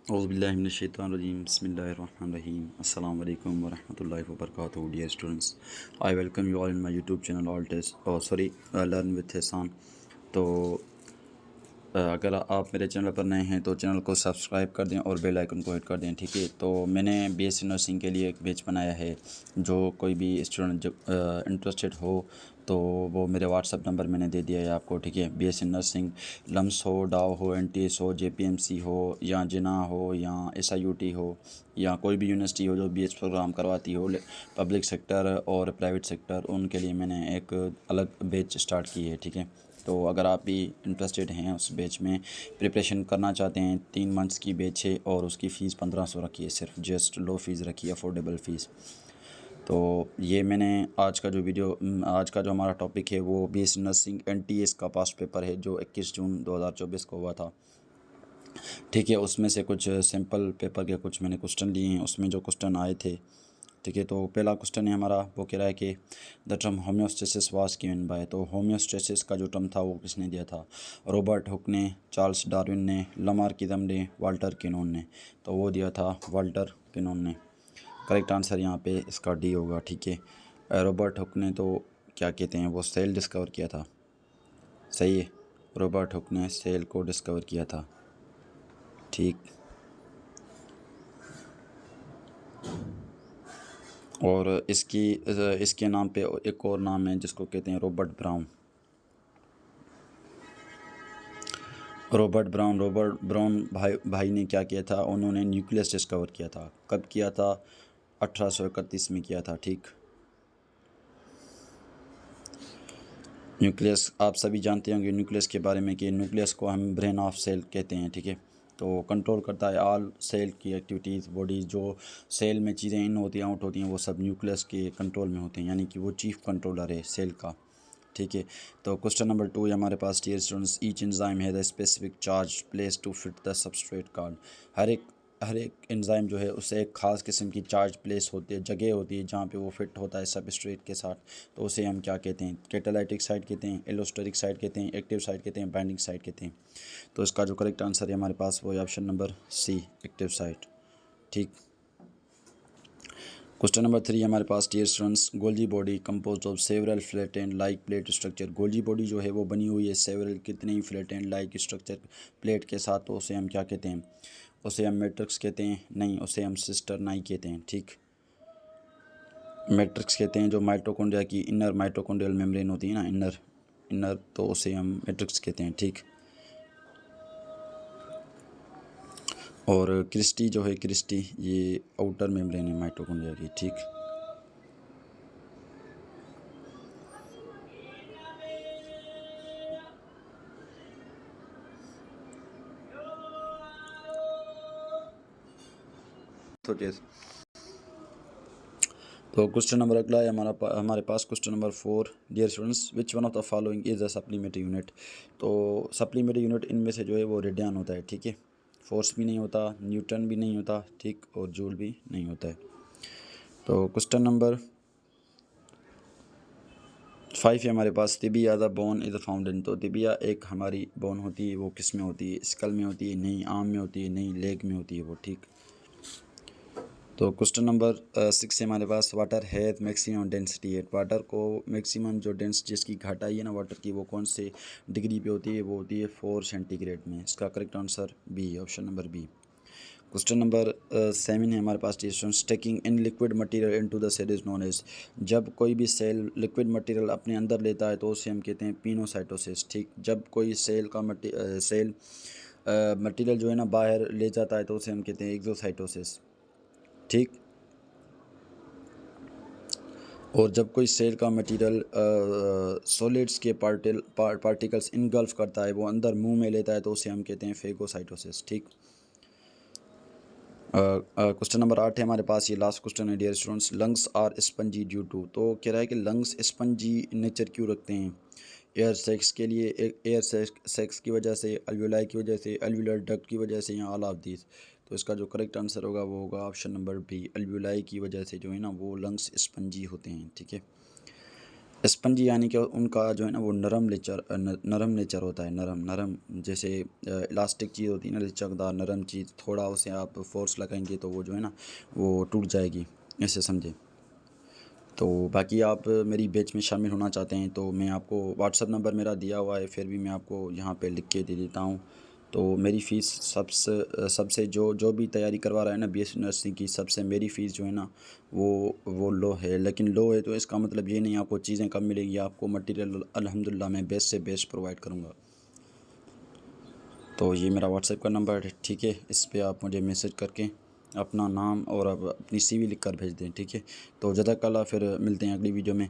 औज़ुबिल्लाहिमिनश्शैतानिर्रजीम बिस्मिल्लाहिर्रहमानिर्रहीम अस्सलाम वालेकुम वरहमतुल्लाहि वबरकातुहू। Dear students, I welcome you all in my YouTube channel all test learn with Ehsan. तो अगर आप मेरे चैनल पर नए हैं तो चैनल को सब्सक्राइब कर दें और बेल आइकन को हिट कर दें, ठीक है। तो मैंने बीएससी नर्सिंग के लिए एक बैच बनाया है। जो कोई भी स्टूडेंट जो इंटरेस्टेड हो तो वो मेरे व्हाट्सअप नंबर मैंने दे दिया है आपको, ठीक है। बीएससी नर्सिंग लम्स हो, डाव हो, एनटीएस हो, जेपीएमसी हो या जिना हो या एसआईयूटी हो या कोई भी यूनिवर्सिटी हो जो बीएच प्रोग्राम करवाती हो, पब्लिक सेक्टर और प्राइवेट सेक्टर, उनके लिए मैंने एक अलग बैच स्टार्ट की है, ठीक है। तो अगर आप भी इंटरेस्टेड हैं उस बैच में प्रिपरेशन करना चाहते हैं, 3 मंथ्स की बैच है और उसकी फ़ीस 1500 रखी है, सिर्फ जस्ट लो फीस रखी है, अफोर्डेबल फ़ीस। तो ये मैंने आज का जो हमारा टॉपिक है वो बीएससी नर्सिंग एनटीएस का पास्ट पेपर है जो 21 जून 2024 को हुआ था, ठीक है। उसमें से कुछ सैम्पल पेपर के कुछ मैंने क्वेश्चन लिए हैं, उसमें जो क्वेश्चन आए थे, ठीक है। तो पहला क्वेश्चन है हमारा, वो कह रहा है कि the term homeostasis was given by. तो होम्योस्टेसिस का जो टर्म था वो किसने दिया था? रॉबर्ट हुक ने, चार्ल्स डार्विन ने, लमार किदम ने, वाल्टर किनोन ने। तो वो दिया था वाल्टर किनोन ने। करेक्ट आंसर यहाँ पे इसका डी होगा, ठीक है। रॉबर्ट हुक ने तो क्या कहते हैं वो सेल डिस्कवर किया था, सही है। रॉबर्ट हुक ने सेल को डिस्कवर किया था, ठीक। और इसके नाम पे एक और नाम है जिसको कहते हैं रॉबर्ट ब्राउन। रॉबर्ट ब्राउन भाई ने क्या किया था? उन्होंने न्यूक्लियस डिस्कवर किया था। कब किया था? 1831 में किया था, ठीक। न्यूक्लियस आप सभी जानते होंगे न्यूक्लियस के बारे में कि न्यूक्लियस को हम ब्रेन ऑफ सेल कहते हैं, ठीक है। तो कंट्रोल करता है ऑल सेल की एक्टिविटीज़ बॉडी। जो सेल में चीज़ें इन होती हैं आउट होती हैं वो सब न्यूक्लियस के कंट्रोल में होते हैं, यानी कि वो चीफ कंट्रोलर है सेल का, ठीक है। तो क्वेश्चन नंबर 2 है हमारे पास, dear students, each enzyme has a specific charge place to fit the substrate card. हर एक एंजाइम जो है उससे एक ख़ास किस्म की चार्ज प्लेस होती है, जगह होती है जहाँ पे वो फिट होता है सबस्ट्रेट के साथ। तो उसे हम क्या कहते हैं? कैटालाइटिक साइट कहते हैं, एलोस्टेरिक साइट कहते हैं, एक्टिव साइट कहते हैं, बाइंडिंग साइट कहते हैं। तो इसका जो करेक्ट आंसर है हमारे पास वो है option number C, active site, ठीक। क्वेश्चन नंबर 3 हमारे पास, dear students, Golgi body compose of several flat and like plate structure. Golgi body जो है वो बनी हुई है सेवरल कितने ही flat and like structure plate के साथ। तो उसे हम क्या कहते हैं? उसे हम मैट्रिक्स कहते हैं, नहीं उसे हम सिस्टरनाई कहते हैं, ठीक। मैट्रिक्स कहते हैं जो माइटोकॉन्ड्रिया की इनर माइटोकॉन्ड्रियल मेम्ब्रेन होती है ना, इनर, तो उसे हम मैट्रिक्स कहते हैं, ठीक। और क्रिस्टी जो है, क्रिस्टी ये आउटर मेम्ब्रेन है माइटोकॉन्ड्रिया की, ठीक। तो क्वेश्चन नंबर अगला है हमारे पास question number 4, dear students, which one of the following is a supplementary unit. तो सप्लीमेंट्री यूनिट इनमें से जो है वो रेडियन होता है, ठीक है। फोर्स भी नहीं होता, न्यूटन भी नहीं होता, ठीक, और जूल भी नहीं होता है। तो क्वेश्चन नंबर 5 है हमारे पास, tibia the bone is found in. तो तिबिया एक हमारी बोन होती है, वो किस में होती है? स्कल में होती है? नहीं। आर्म में होती है? नहीं। लेग में होती है वो, ठीक। तो क्वेश्चन नंबर 6 है हमारे पास, water has maximum density at. Water को मैक्सिमम जो जिसकी घटाई है ना वाटर की, वो कौन से डिग्री पे होती है? वो होती है 4 सेंटीग्रेड में। इसका correct answer B, option number B. Question number 7 है हमारे पास, taking in liquid material into the cell is known as. जब कोई भी सेल लिक्विड मटेरियल अपने अंदर लेता है तो उसे हम कहते हैं पिनोसाइटोसिस, ठीक। जब कोई सेल मटेरियल जो है ना बाहर ले जाता है तो उसे हम कहते हैं एक्सोसाइटोसिस, ठीक। और जब कोई सेल का मटेरियल सॉलिड्स के पार्टिकल्स इनगल्फ करता है, वो अंदर मुंह में लेता है, तो उसे हम कहते हैं फेगोसाइटोसिस, ठीक। क्वेश्चन नंबर 8 है हमारे पास, ये लास्ट क्वेश्चन है dear students, lungs are spongy due to. तो कह रहा है कि लंग्स स्पंजी नेचर क्यों रखते हैं? एयर सेक्स के लिए, एयर सेक्स की वजह से, अल्वियोलाई की वजह से, अल्वियोलर डक्ट की वजह से, या ऑल ऑफ दीज। तो इसका जो करेक्ट आंसर होगा वो होगा ऑप्शन नंबर बी, अल्वियोलाई की वजह से जो है ना वो लंग्स स्पंजी होते हैं, ठीक है। स्पंजी यानी कि उनका जो है ना वो नरम नेचर होता है, नरम नरम, जैसे इलास्टिक चीज़ होती है ना, लचकदार नरम चीज़, थोड़ा उसे आप फोर्स लगाएंगे तो वो जो है ना वो टूट जाएगी, ऐसे समझे। तो बाकी आप मेरी बैच में शामिल होना चाहते हैं तो मैं आपको व्हाट्सअप नंबर मेरा दिया हुआ है, फिर भी मैं आपको यहाँ पे लिख के दे देता हूँ। तो मेरी फ़ीस सबसे सबसे जो भी तैयारी करवा रहा है ना बीएससी नर्सिंग की, सबसे मेरी फ़ीस जो है ना वो लो है। लेकिन लो है तो इसका मतलब ये नहीं आपको चीज़ें कम मिलेंगी, आपको मटेरियल अल्हम्दुलिल्लाह मैं बेस्ट से बेस्ट प्रोवाइड करूँगा। तो ये मेरा व्हाट्सएप का नंबर है, ठीक है, इस पे आप मुझे मैसेज करके अपना नाम और अपनी सीवी लिख कर भेज दें, ठीक है। तो जज़ाकल्लाह, फिर मिलते हैं अगली वीडियो में।